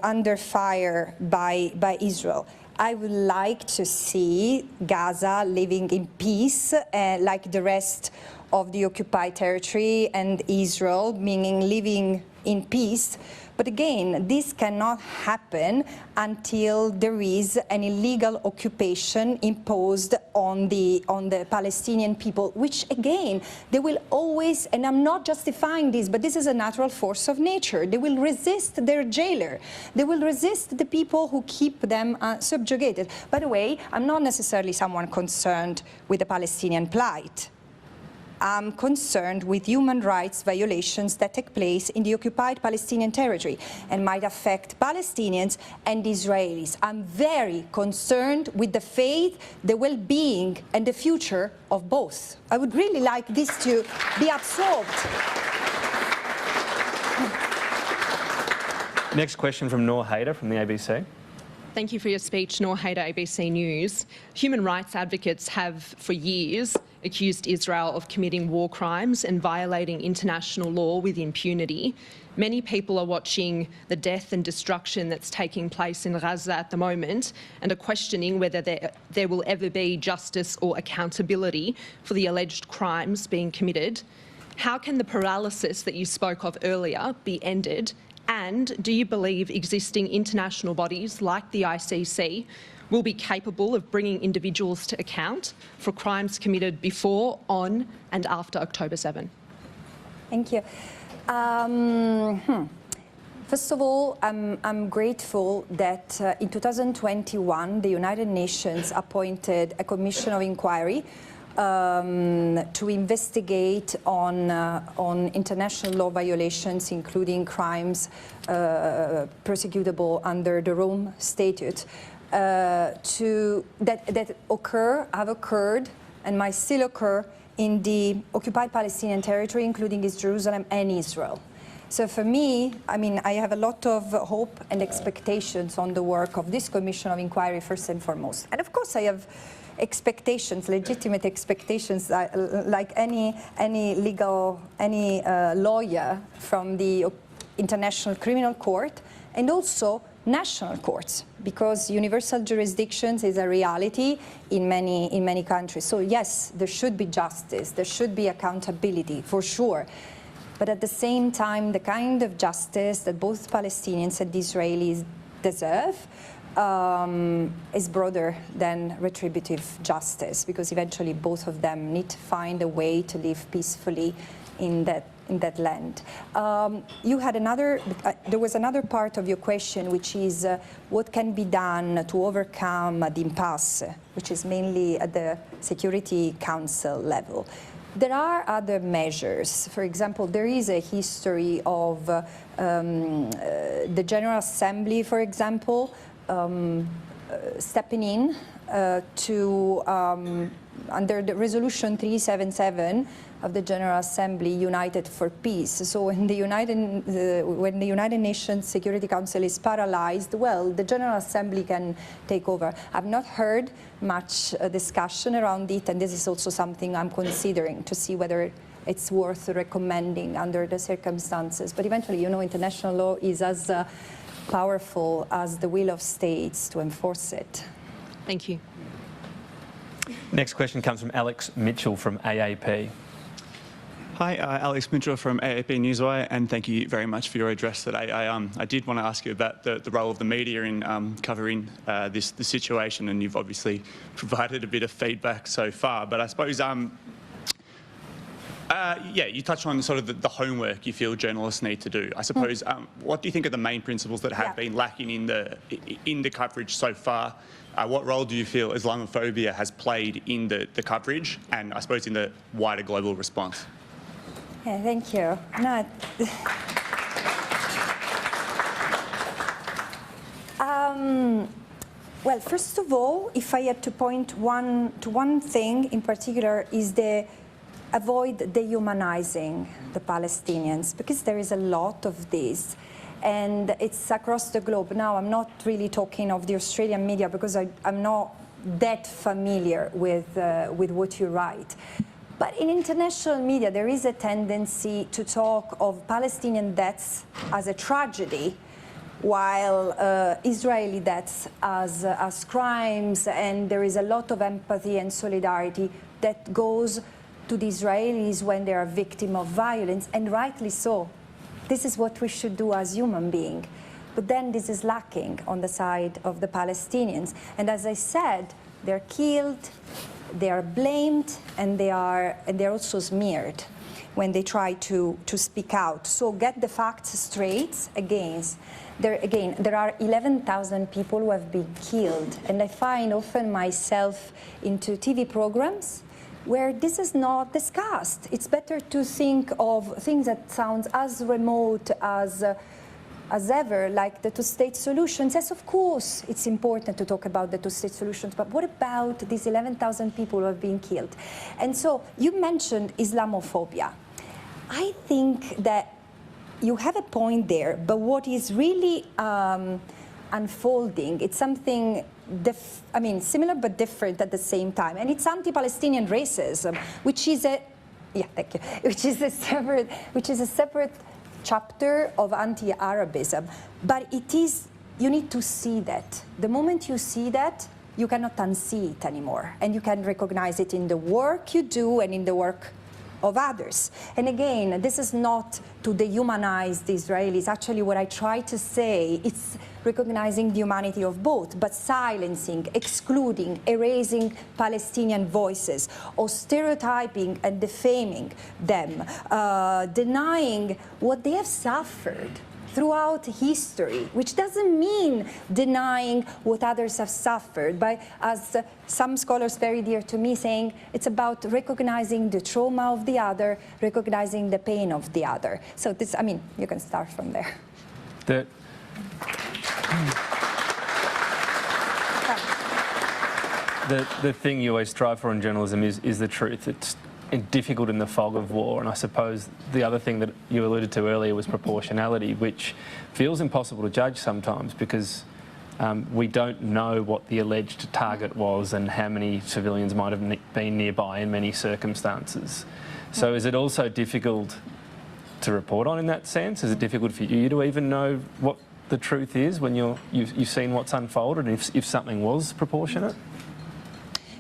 under fire by Israel. I would like to see Gaza living in peace like the rest of the occupied territory and Israel, meaning living in peace. But again, this cannot happen until there is an illegal occupation imposed on the Palestinian people, which again, they will always, and I'm not justifying this, but this is a natural force of nature. They will resist their jailer. They will resist the people who keep them subjugated. By the way, I'm not necessarily someone concerned with the Palestinian plight. I'm concerned with human rights violations that take place in the occupied Palestinian territory and might affect Palestinians and Israelis. I'm very concerned with the fate, the well-being and the future of both. I would really like this to be absorbed. Next question from Noor Haider from the ABC. Thank you for your speech, Noor Haider, ABC News. Human rights advocates have, for years, accused Israel of committing war crimes and violating international law with impunity. Many people are watching the death and destruction that's taking place in Gaza at the moment and are questioning whether there will ever be justice or accountability for the alleged crimes being committed. How can the paralysis that you spoke of earlier be ended? And do you believe existing international bodies like the ICC will be capable of bringing individuals to account for crimes committed before, on and after October 7? Thank you. First of all, I'm grateful that in 2021 the United Nations appointed a commission of inquiry to investigate on international law violations, including crimes prosecutable under the Rome Statute, that have occurred, and might still occur in the occupied Palestinian territory, including East Jerusalem and Israel. So for me, I mean, I have a lot of hope and expectations on the work of this Commission of Inquiry, first and foremost. And of course, I have expectations, legitimate expectations, like any lawyer from the International Criminal Court, and also national courts, because universal jurisdictions is a reality in many countries. So yes, there should be justice, there should be accountability, for sure. But at the same time, the kind of justice that both Palestinians and Israelis deserve is broader than retributive justice, because eventually both of them need to find a way to live peacefully in that land. You had there was another part of your question, which is what can be done to overcome the impasse, which is mainly at the Security Council level. There are other measures. For example, there is a history of the General Assembly, for example, stepping in under the Resolution 377 of the General Assembly, United for Peace. So when the United Nations Security Council is paralyzed, well, the General Assembly can take over. I've not heard much discussion around it, and this is also something I'm considering to see whether it's worth recommending under the circumstances. But eventually, you know, international law is as powerful as the will of states to enforce it. Thank you. Next question comes from Alex Mitchell from AAP. Hi, Alex Mitchell from AAP Newswire, and thank you very much for your address today. I did want to ask you about the role of the media in covering the situation, and you've obviously provided a bit of feedback so far. But I suppose, you touched on sort of the homework you feel journalists need to do. I suppose, what do you think are the main principles that have been lacking in the coverage so far? What role do you feel Islamophobia has played in the coverage, and I suppose in the wider global response? Yeah, thank you. No, well, first of all, if I had to point to one thing in particular, is avoid dehumanizing the Palestinians, because there is a lot of this, and it's across the globe. Now, I'm not really talking of the Australian media, because I'm not that familiar with what you write. But in international media, there is a tendency to talk of Palestinian deaths as a tragedy, while Israeli deaths as crimes, and there is a lot of empathy and solidarity that goes to the Israelis when they are victims of violence, and rightly so. This is what we should do as human beings. But then this is lacking on the side of the Palestinians. And as I said, they're killed, they are blamed, and they're also smeared when they try to speak out. So get the facts straight. There are 11,000 people who have been killed, and I find often myself into TV programs where this is not discussed. It's better to think of things that sound as remote as ever, like the two-state solutions. Yes, of course, it's important to talk about the two-state solutions, but what about these 11,000 people who have been killed? And so you mentioned Islamophobia. I think that you have a point there, but what is really unfolding, it's something similar but different at the same time, and it's anti-Palestinian racism, which is a separate chapter of anti-Arabism. But you need to see that. The moment you see that, you cannot unsee it anymore, and you can recognize it in the work you do and in the work of others. And again, this is not to dehumanize the Israelis. Actually, what I try to say, it's recognizing the humanity of both, but silencing, excluding, erasing Palestinian voices, or stereotyping and defaming them, denying what they have suffered throughout history, which doesn't mean denying what others have suffered, but as some scholars very dear to me saying, it's about recognizing the trauma of the other, recognizing the pain of the other. So this, I mean, you can start from there. The thing you always strive for in journalism is the truth. It's difficult in the fog of war, and I suppose the other thing that you alluded to earlier was proportionality, which feels impossible to judge sometimes because we don't know what the alleged target was and how many civilians might have been nearby in many circumstances. So is it also difficult to report on in that sense? Is it difficult for you to even know what the truth is when you've seen what's unfolded and if something was proportionate?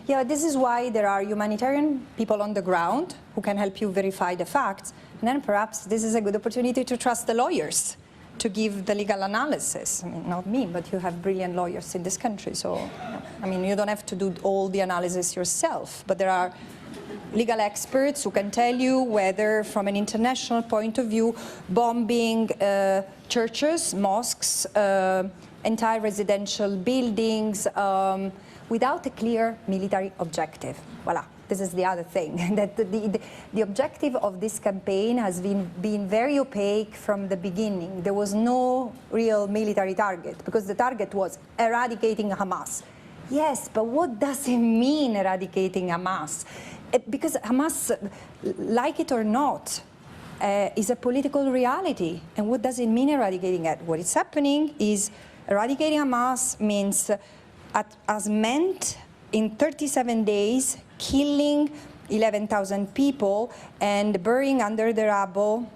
Yeah, this is why there are humanitarian people on the ground who can help you verify the facts. And then perhaps this is a good opportunity to trust the lawyers to give the legal analysis. I mean, not me, but you have brilliant lawyers in this country. So, I mean, you don't have to do all the analysis yourself, but there are legal experts who can tell you whether, from an international point of view, bombing churches, mosques, entire residential buildings, without a clear military objective. Voila, this is the other thing, that the objective of this campaign has been very opaque from the beginning. There was no real military target, because the target was eradicating Hamas. Yes, but what does it mean, eradicating Hamas? Because Hamas, like it or not, is a political reality. And what does it mean, eradicating it? What is happening is eradicating Hamas means as meant in 37 days, killing 11,000 people and burying under the rubble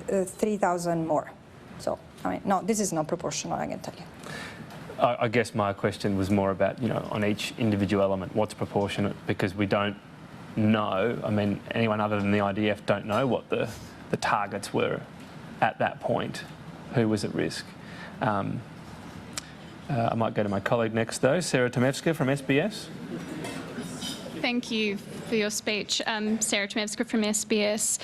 3,000 more. So, I mean, no, this is not proportional, I can tell you. I guess my question was more about, on each individual element, what's proportionate, because we don't know. I mean, anyone other than the IDF don't know what the targets were at that point, who was at risk. I might go to my colleague next, though, Sarah Tomevska from SBS. Thank you for your speech. Sarah Tomevska from SBS.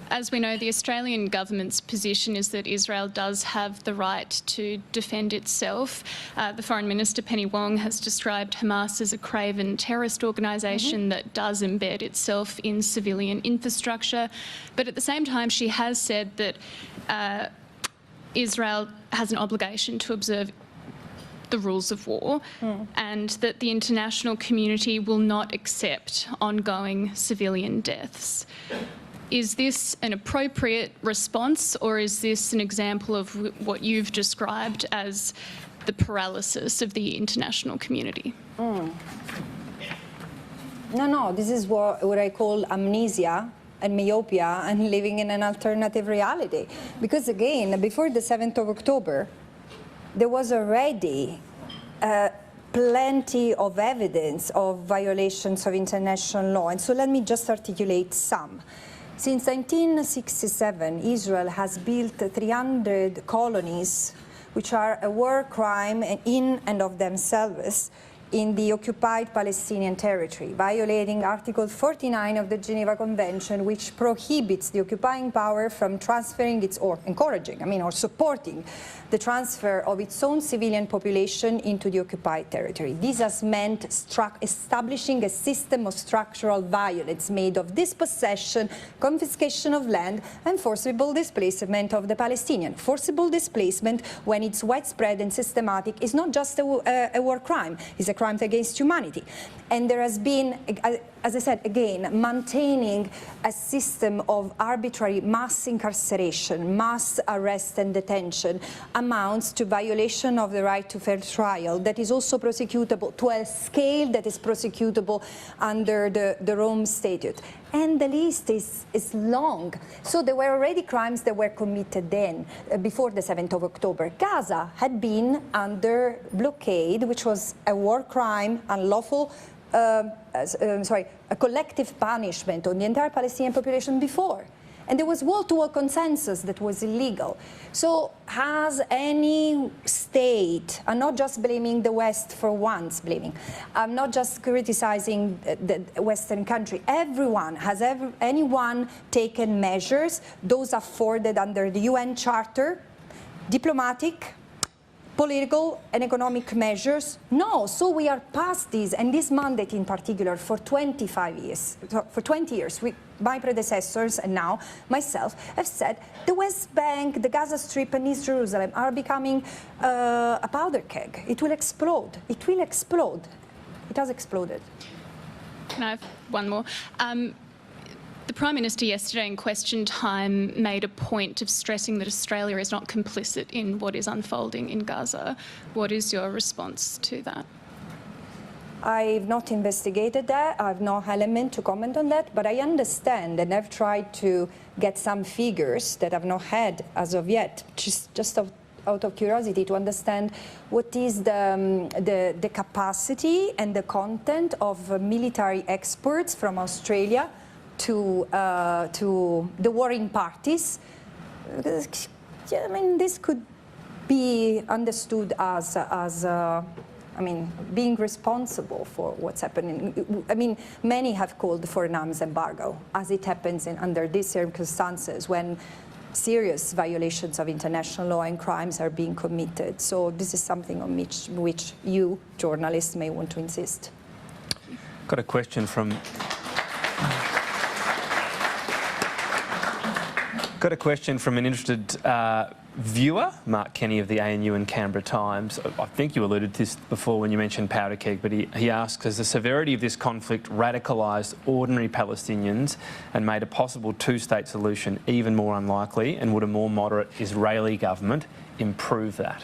As we know, the Australian government's position is that Israel does have the right to defend itself. The Foreign Minister, Penny Wong, has described Hamas as a craven terrorist organisation that does embed itself in civilian infrastructure. But at the same time, she has said that Israel has an obligation to observe the rules of war and that the international community will not accept ongoing civilian deaths. Is this an appropriate response, or is this an example of what you've described as the paralysis of the international community? No, this is what I call amnesia and myopia and living in an alternative reality. Because again, before the 7th of October, there was already plenty of evidence of violations of international law. And so let me just articulate some. Since 1967, Israel has built 300 colonies, which are a war crime in and of themselves, in the occupied Palestinian territory, violating Article 49 of the Geneva Convention, which prohibits the occupying power from transferring or encouraging, or supporting the transfer of its own civilian population into the occupied territory. This has meant establishing a system of structural violence made of dispossession, confiscation of land, and forcible displacement of the Palestinian. Forcible displacement, when it's widespread and systematic, is not just a war crime, it's a crime against humanity. And there has been, as I said, again, maintaining a system of arbitrary mass incarceration, mass arrest and detention amounts to violation of the right to fair trial that is also prosecutable to a scale that is prosecutable under the Rome Statute. And the list is long. So there were already crimes that were committed then, before the 7th of October. Gaza had been under blockade, which was a war crime, unlawful a collective punishment on the entire Palestinian population before. And there was wall-to-wall consensus that was illegal. So has any state, I'm not just blaming the West for once blaming, I'm not just criticizing the Western country, anyone taken measures, those afforded under the UN Charter, diplomatic, political and economic measures? No, so we are past this, and this mandate in particular for 25 years, for 20 years, my predecessors and now myself have said the West Bank, the Gaza Strip and East Jerusalem are becoming a powder keg. It will explode. It will explode. It has exploded. Can I have one more? The Prime Minister yesterday in question time made a point of stressing that Australia is not complicit in what is unfolding in Gaza. What is your response to that? I've not investigated that. I have no element to comment on that, but I understand, and I've tried to get some figures that I've not had as of yet, just out of curiosity, to understand what is the capacity and the content of military exports from Australia to the warring parties. I mean, this could be understood as being responsible for what's happening. I mean, many have called for an arms embargo, as it happens under these circumstances when serious violations of international law and crimes are being committed. So this is something on which you, journalists, may want to insist. Got a question from... Got a question from an interested viewer, Mark Kenny of the ANU and Canberra Times. I think you alluded to this before when you mentioned powder keg, but he asks, has the severity of this conflict radicalised ordinary Palestinians and made a possible two-state solution even more unlikely, and would a more moderate Israeli government improve that?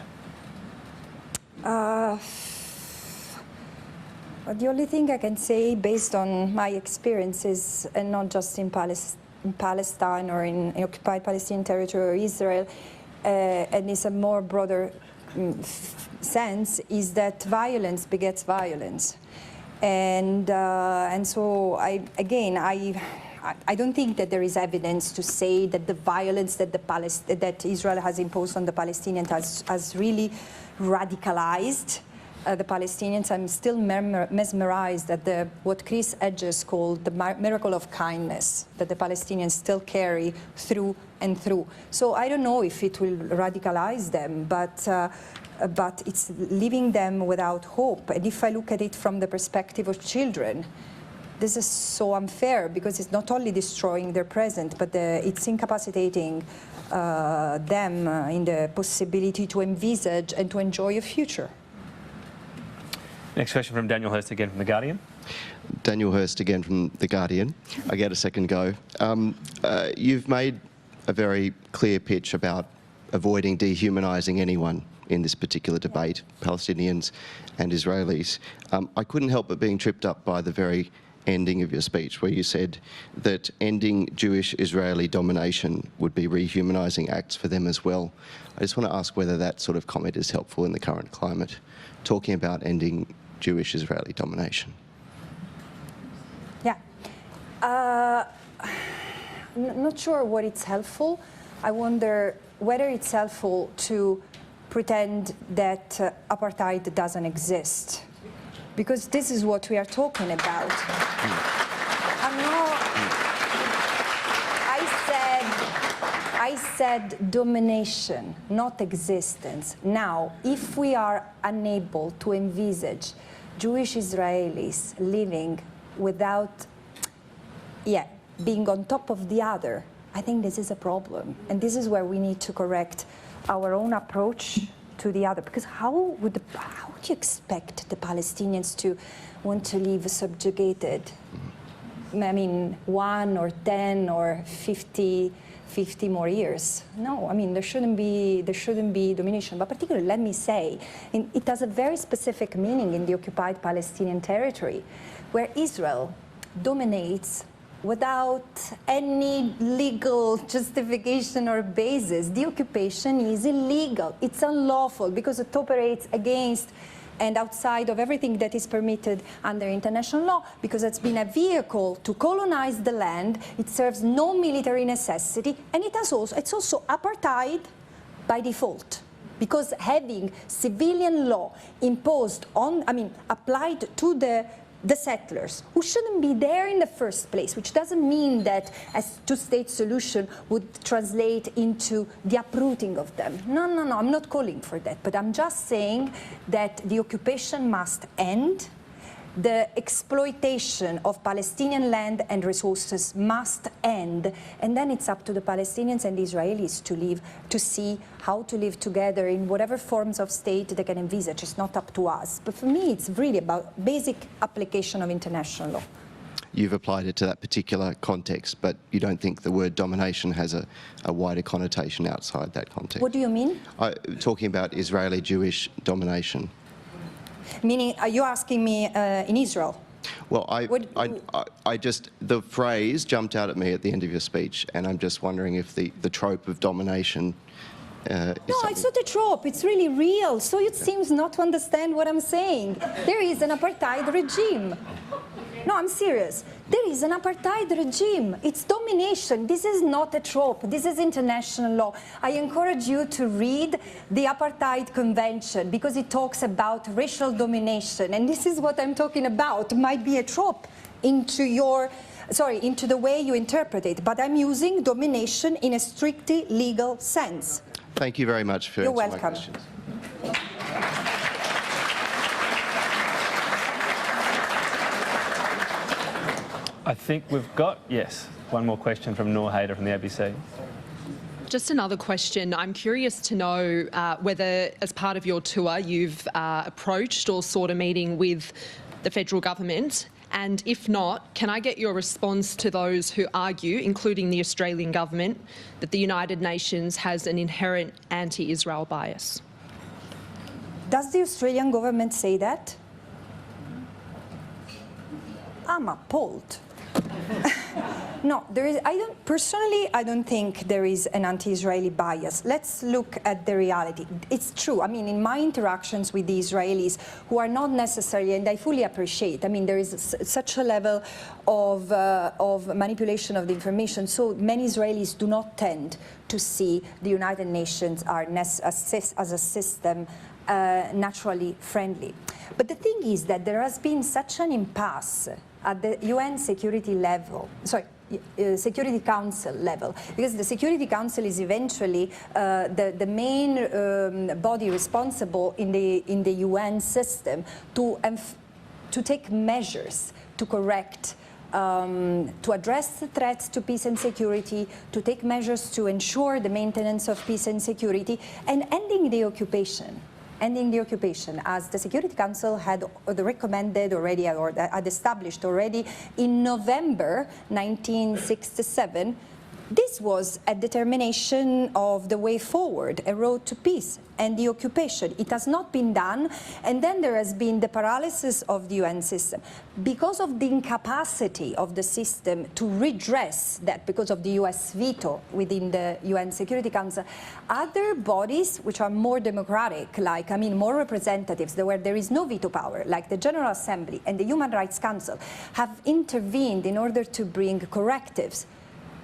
The only thing I can say, based on my experiences, and not just in Palestine or in occupied Palestinian territory or Israel, and it's a more broader sense, is that violence begets violence. And so I don't think that there is evidence to say that the violence that Israel has imposed on the Palestinians has really radicalized the Palestinians. I'm still mesmerized at what Chris Edges called the miracle of kindness that the Palestinians still carry through and through. So I don't know if it will radicalize them, but it's leaving them without hope. And if I look at it from the perspective of children, this is so unfair, because it's not only destroying their present, but it's incapacitating them in the possibility to envisage and to enjoy a future. Next question from Daniel Hurst again from The Guardian. Daniel Hurst again from The Guardian. I get a second go. You've made a very clear pitch about avoiding dehumanising anyone in this particular debate, Palestinians and Israelis. I couldn't help but being tripped up by the very ending of your speech, where you said that ending Jewish-Israeli domination would be rehumanising acts for them as well. I just want to ask whether that sort of comment is helpful in the current climate, talking about ending Jewish-Israeli domination. Yeah. Not sure what it's helpful. I wonder whether it's helpful to pretend that apartheid doesn't exist, because this is what we are talking about. I said domination, not existence. Now, if we are unable to envisage Jewish Israelis living without, being on top of the other, I think this is a problem. And this is where we need to correct our own approach to the other. Because how would you expect the Palestinians to want to live subjugated? I mean, 1 or 10 or 50 more years. No, I mean, there shouldn't be domination. But particularly, let me say, it has a very specific meaning in the occupied Palestinian territory, where Israel dominates without any legal justification or basis. The occupation is illegal. It's unlawful because it operates against and outside of everything that is permitted under international law, because it's been a vehicle to colonize the land. It serves no military necessity, and it's also apartheid by default, because having civilian law imposed on, applied to the settlers who shouldn't be there in the first place, which doesn't mean that a two-state solution would translate into the uprooting of them. No, I'm not calling for that, but I'm just saying that the occupation must end. The exploitation of Palestinian land and resources must end, and then it's up to the Palestinians and the Israelis to see how to live together in whatever forms of state they can envisage. It's not up to us. But for me, it's really about basic application of international law. You've applied it to that particular context, but you don't think the word domination has a wider connotation outside that context? What do you mean? Talking about Israeli Jewish domination. Meaning, are you asking me in Israel? Well, the phrase jumped out at me at the end of your speech, and I'm just wondering if the trope of domination No, it's not a trope, it's really real. So it seems not to understand what I'm saying. There is an apartheid regime. No, I'm serious. There is an apartheid regime. It's domination. This is not a trope. This is international law. I encourage you to read the Apartheid Convention because it talks about racial domination. And this is what I'm talking about. It might be a trope into the way you interpret it. But I'm using domination in a strictly legal sense. Thank you very much for answering my welcome. questions. I think we've got, yes, one more question from Noor Hayder from the ABC. Just another question. I'm curious to know whether, as part of your tour, you've approached or sought a meeting with the federal government, and if not, can I get your response to those who argue, including the Australian government, that the United Nations has an inherent anti-Israel bias? Does the Australian government say that? I'm appalled. No, I don't think there is an anti-Israeli bias. Let's look at the reality. It's true. I mean, in my interactions with the Israelis, who are not necessarily, and I fully appreciate, there is such a level of manipulation of the information. So many Israelis do not tend to see the United Nations as a system naturally friendly. But the thing is that there has been such an impasse at the UN Security Council level, because the Security Council is eventually the main body responsible in the UN system to take measures to correct, to address the threats to peace and security, to take measures to ensure the maintenance of peace and security, and ending the occupation, as the Security Council had recommended already, or had established already in November 1967. This was a determination of the way forward, a road to peace and the occupation. It has not been done, and then there has been the paralysis of the UN system. Because of the incapacity of the system to redress that, because of the US veto within the UN Security Council, other bodies which are more democratic, more representatives, where there is no veto power, like the General Assembly and the Human Rights Council, have intervened in order to bring correctives.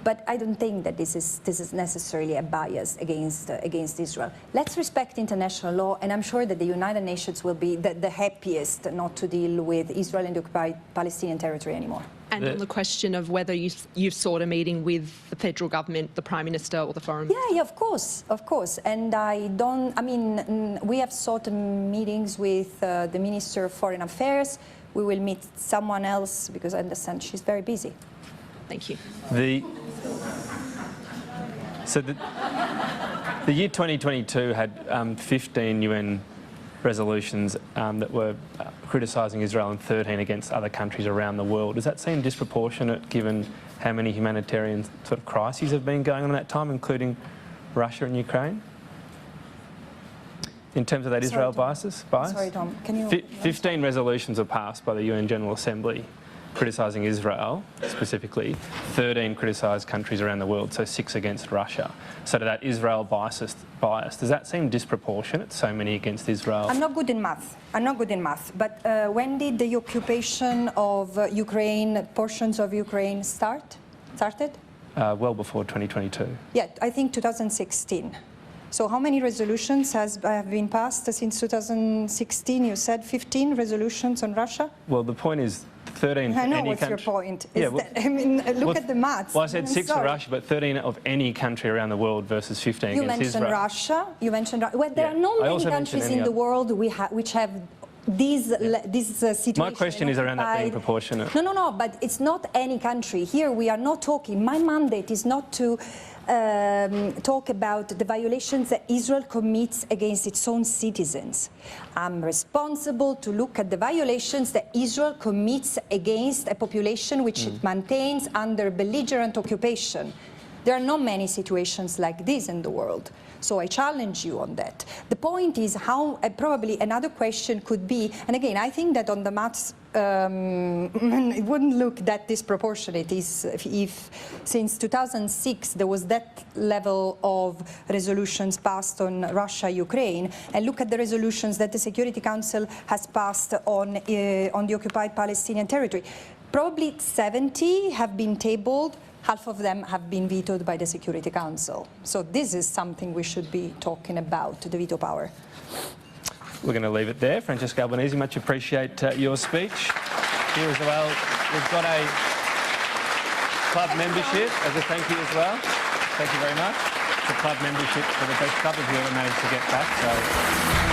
But I don't think that this is necessarily a bias against Israel. Let's respect international law, and I'm sure that the United Nations will be the happiest not to deal with Israel and the occupied Palestinian territory anymore. And on the question of whether you've sought a meeting with the federal government, the Prime Minister or the Foreign Minister? Yeah, of course. And we have sought meetings with the Minister of Foreign Affairs. We will meet someone else because I understand she's very busy. Thank you. The year 2022 had 15 UN resolutions that were criticising Israel and 13 against other countries around the world. Does that seem disproportionate given how many humanitarian sort of crises have been going on at that time, including Russia and Ukraine? In terms of that Israel bias? Sorry, Tom. Can you... 15 resolutions were passed by the UN General Assembly criticising Israel specifically, 13 criticised countries around the world, so 6 against Russia. So to that Israel bias, does that seem disproportionate, so many against Israel? I'm not good in math. But when did the occupation of Ukraine, portions of Ukraine started? Well before 2022. Yeah, I think 2016. So how many resolutions have been passed since 2016? You said 15 resolutions on Russia? Well, the point is 13 for I know any what's country. your point. Yeah, Look at the maths. Well, I said 6 for Sorry. Russia, but 13 of any country around the world versus 15 You against mentioned Israel. Russia. Well, there Yeah. are not I many also countries mentioned in any the other- world which have this situation. My question is around that being proportionate. No, but it's not any country. Here we are not talking. My mandate is not to talk about the violations that Israel commits against its own citizens. I'm responsible to look at the violations that Israel commits against a population which it maintains under belligerent occupation. There are not many situations like this in the world. So I challenge you on that. The point is how, probably another question could be, and again, I think that on the maths, it wouldn't look that disproportionate if since 2006 there was that level of resolutions passed on Russia, Ukraine, and look at the resolutions that the Security Council has passed on the occupied Palestinian territory. Probably 70 have been tabled. Half of them have been vetoed by the Security Council. So this is something we should be talking about, the veto power. We're going to leave it there. Francesca Albanese, much appreciate your speech. Here as well, we've got a club membership as a thank you as well. Thank you very much. The club membership for the Press Club if you ever managed to get back. So.